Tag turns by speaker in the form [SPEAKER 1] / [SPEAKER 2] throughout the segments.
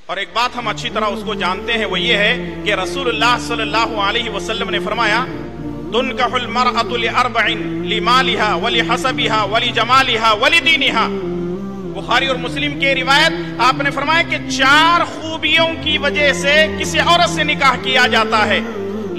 [SPEAKER 1] اور ایک بات ہم اچھی طرح اس کو جانتے ہیں، وہ یہ ہے کہ رسول اللہ صلی اللہ علیہ وسلم نے فرمایا تنکح المرأة لأربع لمالها ولحسبها ولجمالها ولدینها۔ بخاری اور مسلم کی روایت، آپ نے فرمایا کہ 4 خوبیوں کی وجہ سے کسی عورت سے نکاح کیا جاتا ہے۔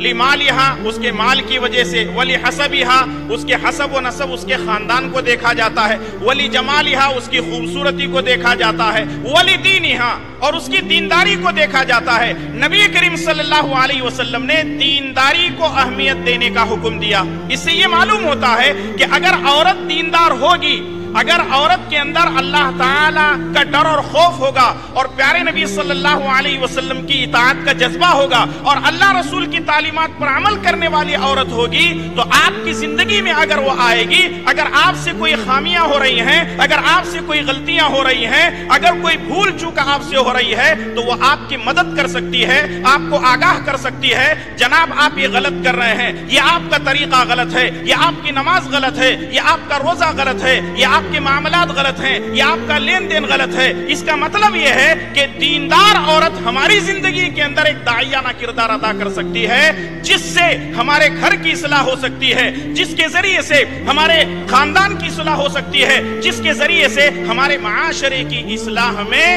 [SPEAKER 1] لمالہا، اس کے مال کی وجہ سے، ولحسبہا، اس کے حسب و نسب، اس کے خاندان کو دیکھا جاتا ہے، ولجمالہا، اس کی خوبصورتی کو دیکھا جاتا ہے، ولدینہا، اور اس کی دینداری کو دیکھا جاتا ہے۔ نبی کریم صلی اللہ علیہ وسلم نے دینداری کو اہمیت دینے کا حکم دیا۔ اس سے یہ معلوم ہوتا ہے کہ اگر عورت دیندار ہوگی، اگر عورت کے اندر اللہ تعالیٰ کا ڈر اور خوف ہوگا اور پیارے نبی صلی اللہ علیہ وسلم کی اطاعت کا جذبہ ہوگا اور اللہ رسول کی تعلیمات پر عمل کرنے والی عورت ہوگی، تو آپ کی زندگی میں اگر وہ آئے گی، اگر آپ سے کوئی خامیاں ہو رہی ہیں، اگر آپ سے کوئی غلطیاں ہو رہی ہیں، اگر کوئی بھول چوک آپ سے ہو رہی ہے، تو وہ آپ کی مدد کر سکتی ہے، آپ کو آگاہ کر سکتی ہے، جناب آپ یہ غلط کر رہے ہیں، یہ آپ کا طریقہ غلط ہے، یہ آپ کی نماز غلط ہے، یہ آپ کا روزہ غلط ہے، یہ آپ کے معاملات غلط ہیں، یہ آپ کا لین دین غلط ہے۔ اس کا مطلب یہ ہے کہ دیندار عورت ہماری زندگی کے اندر ایک داعیانہ کردار ادا کر سکتی ہے، جس سے ہمارے گھر کی اصلاح ہو سکتی ہے، جس کے ذریعے سے ہمارے خاندان کی اصلاح ہو سکتی ہے، جس کے ذریعے سے ہمارے معاشرے کی اصلاح میں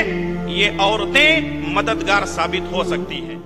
[SPEAKER 1] یہ عورتیں مددگار ثابت ہو سکتی ہیں۔